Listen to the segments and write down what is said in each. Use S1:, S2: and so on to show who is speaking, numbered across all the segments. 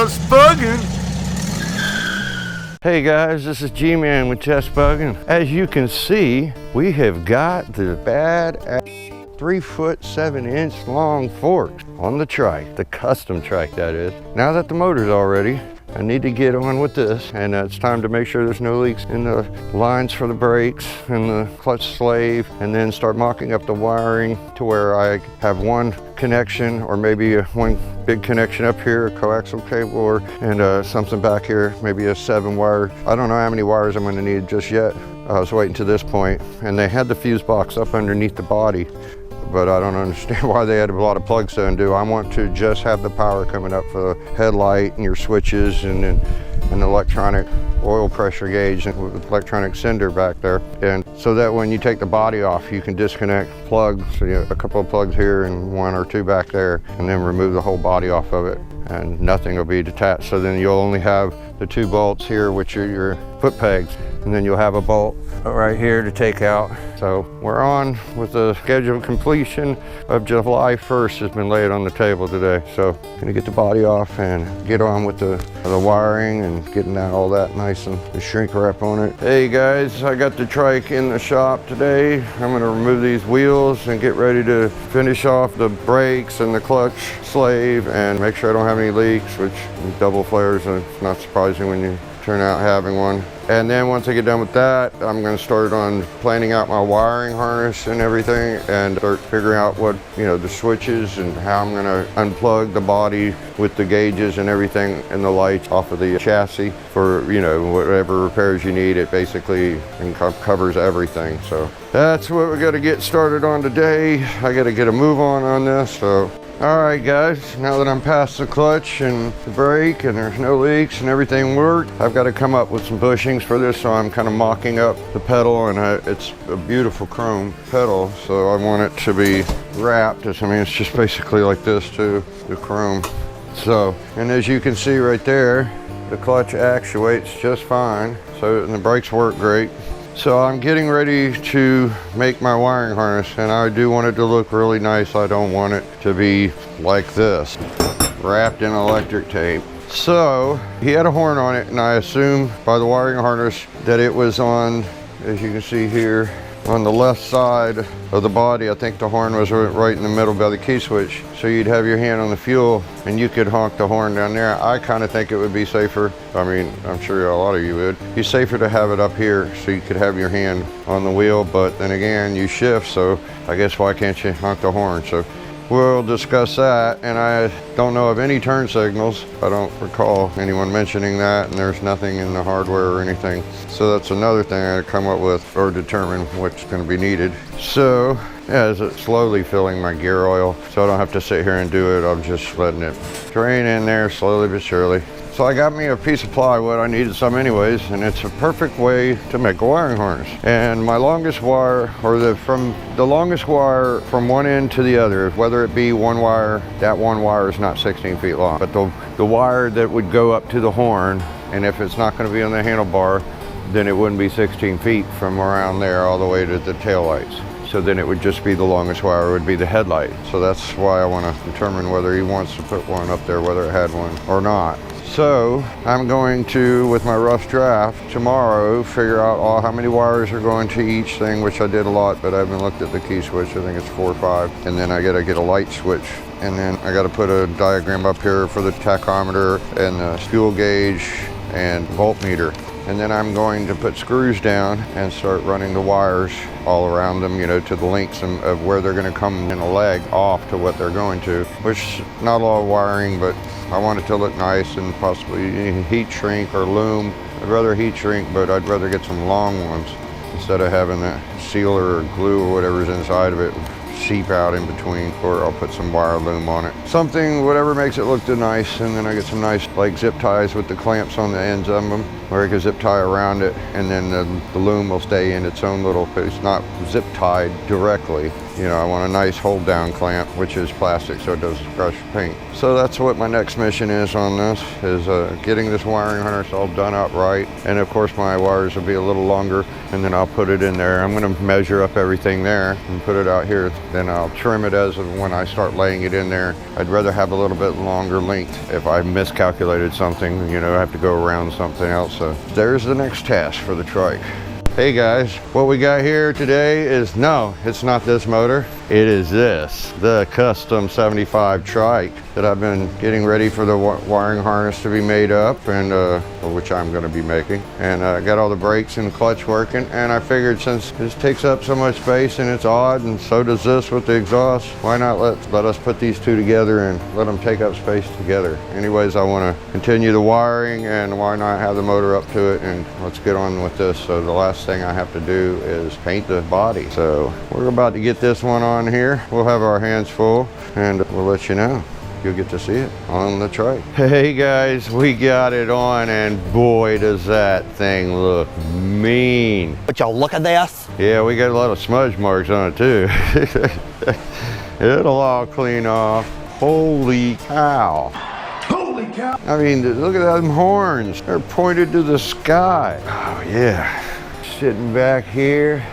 S1: Just Buggin'. Hey guys, this is G-Man with Just Buggin'. As you can see, we have got the bad 3'7" long forks on the trike, the custom trike that is. Now that the motor's all ready, I need to get on with this, and it's time to make sure there's no leaks in the lines for the brakes and the clutch slave, and then start mocking up the wiring to where I have one connection, or maybe one big connection up here, a coaxial cable, and something back here, maybe a 7-wire. I don't know how many wires I'm going to need just yet. I was waiting to this point, and they had the fuse box up underneath the body, but I don't understand why they had a lot of plugs to undo. I want to just have the power coming up for the headlight and your switches, and then an electronic oil pressure gauge and with electronic sender back there. And so that when you take the body off, you can disconnect plugs, so you have a couple of plugs here and 1 or 2 back there, and then remove the whole body off of it, and nothing will be detached. So then you'll only have the 2 bolts here, which are your foot pegs, and then you'll have a bolt right here to take out. So we're on with the scheduled completion of July 1st has been laid on the table today. So gonna get the body off and get on with the wiring and getting that all that nice and the shrink wrap on it. Hey guys, I got the trike in the shop today. I'm gonna remove these wheels and get ready to finish off the brakes and the clutch slave and make sure I don't have any leaks, which double flares are not surprising when you turn out having one. And then once I get done with that, I'm going to start on planning out my wiring harness and everything, and start figuring out what, the switches and how I'm going to unplug the body with the gauges and everything and the lights off of the chassis for, whatever repairs you need. It basically covers everything. So that's what we got to get started on today. I got to get a move on this. So all right guys, now that I'm past the clutch and the brake and there's no leaks and everything worked, I've got to come up with some bushings for this, so I'm kind of mocking up the pedal, and it's a beautiful chrome pedal, so I want it to be wrapped. It's just basically like this too, the chrome. So, and as you can see right there, the clutch actuates just fine, so and the brakes work great. So I'm getting ready to make my wiring harness, and I do want it to look really nice. I don't want it to be like this, wrapped in electric tape. So he had a horn on it, and I assumed by the wiring harness that it was on, as you can see here, on the left side of the body. I think the horn was right in the middle by the key switch. So you'd have your hand on the fuel and you could honk the horn down there. I kind of think it would be safer. I'm sure a lot of you would. It's safer to have it up here so you could have your hand on the wheel, but then again, you shift, so I guess why can't you honk the horn? So we'll discuss that, and I don't know of any turn signals. I don't recall anyone mentioning that, and there's nothing in the hardware or anything. So that's another thing I gotta come up with or determine what's gonna be needed. So, as it's slowly filling my gear oil, so I don't have to sit here and do it. I'm just letting it drain in there slowly but surely. So I got me a piece of plywood. I needed some anyways, and it's a perfect way to make a wiring harness. And my longest wire, or from the longest wire from one end to the other, whether it be one wire, that one wire is not 16 feet long, but the wire that would go up to the horn, and if it's not going to be on the handlebar, then it wouldn't be 16 feet from around there all the way to the tail lights. So then it would just be the longest wire would be the headlight. So that's why I want to determine whether he wants to put one up there, whether it had one or not. So I'm going to, with my rough draft tomorrow, figure out how many wires are going to each thing, which I did a lot, but I haven't looked at the key switch. I think it's 4 or 5. And then I got to get a light switch. And then I got to put a diagram up here for the tachometer and the fuel gauge and voltmeter. And then I'm going to put screws down and start running the wires all around them, to the lengths of where they're going to come in a leg off to what they're going to, which not a lot of wiring, but I want it to look nice, and possibly heat shrink or loom. I'd rather heat shrink, but I'd rather get some long ones instead of having that sealer or glue or whatever's inside of it seep out in between, or I'll put some wire loom on it. Something, whatever makes it look nice, and then I get some nice like zip ties with the clamps on the ends of them, where I can zip tie around it, and then the loom will stay in its own little, it's not zip tied directly, you know, I want a nice hold down clamp, which is plastic so it doesn't crush paint. So that's what my next mission is on this, is getting this wiring harness all done up right. And of course my wires will be a little longer, and then I'll put it in there. I'm going to measure up everything there and put it out here. Then I'll trim it as of when I start laying it in there. I'd rather have a little bit longer length. If I miscalculated something, you know, I have to go around something else. So there's the next task for the trike. Hey guys, what we got here today is, no, it's not this motor. It is this, the Custom 75 trike that I've been getting ready for the wiring harness to be made up, and which I'm going to be making. And I got all the brakes and clutch working, and I figured since this takes up so much space and it's odd, and so does this with the exhaust, why not let us put these two together and let them take up space together. Anyways, I want to continue the wiring, and why not have the motor up to it, and let's get on with this. So the last thing I have to do is paint the body. So we're about to get this one on here. We'll have our hands full, and we'll let you know. You'll get to see it on the trike. Hey guys, we got it on, and boy does that thing look mean.
S2: But y'all look at this.
S1: Yeah, we got a lot of smudge marks on it too. It'll all clean off. Holy cow.
S2: Holy cow.
S1: I mean, look at them horns. They're pointed to the sky. Oh yeah. Sitting back here.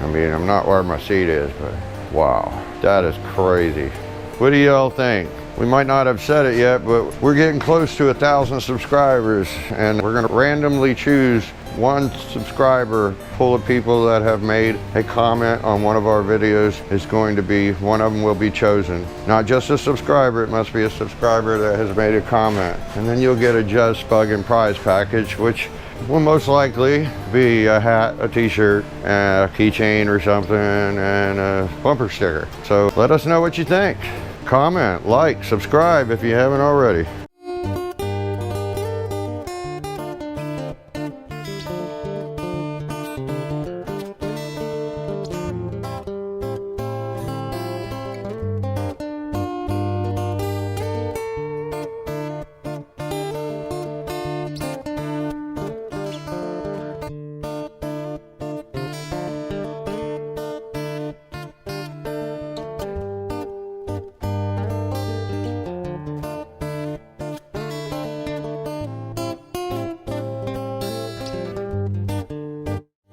S1: I mean, I'm not where my seat is, but wow, that is crazy. What do y'all think? We might not have said it yet, but we're getting close to 1,000 subscribers, and we're gonna randomly choose one subscriber full of people that have made a comment on one of our videos. Is going to be, one of them will be chosen. Not just a subscriber, it must be a subscriber that has made a comment. And then you'll get a Just Spuggin' prize package, which will most likely be a hat, a t-shirt, a keychain or something, and a bumper sticker. So let us know what you think. Comment, like, subscribe if you haven't already.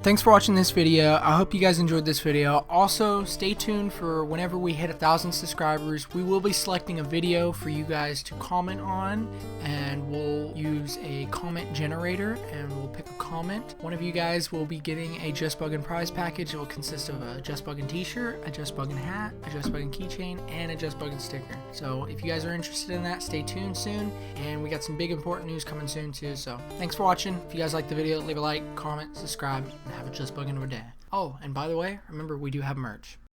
S3: Thanks for watching this video. I hope you guys enjoyed this video. Also, stay tuned for whenever we hit 1,000 subscribers. We will be selecting a video for you guys to comment on, and we'll use a comment generator and we'll pick a comment. One of you guys will be getting a Just Spuggin' prize package. It will consist of a Just Spuggin' t-shirt, a Just Spuggin' hat, a Just Spuggin' keychain, and a Just Spuggin' sticker. So if you guys are interested in that, stay tuned soon. And we got some big important news coming soon too. So thanks for watching. If you guys liked the video, leave a like, comment, subscribe, and have a Just Spuggin' over day. Oh, and by the way, remember we do have merch.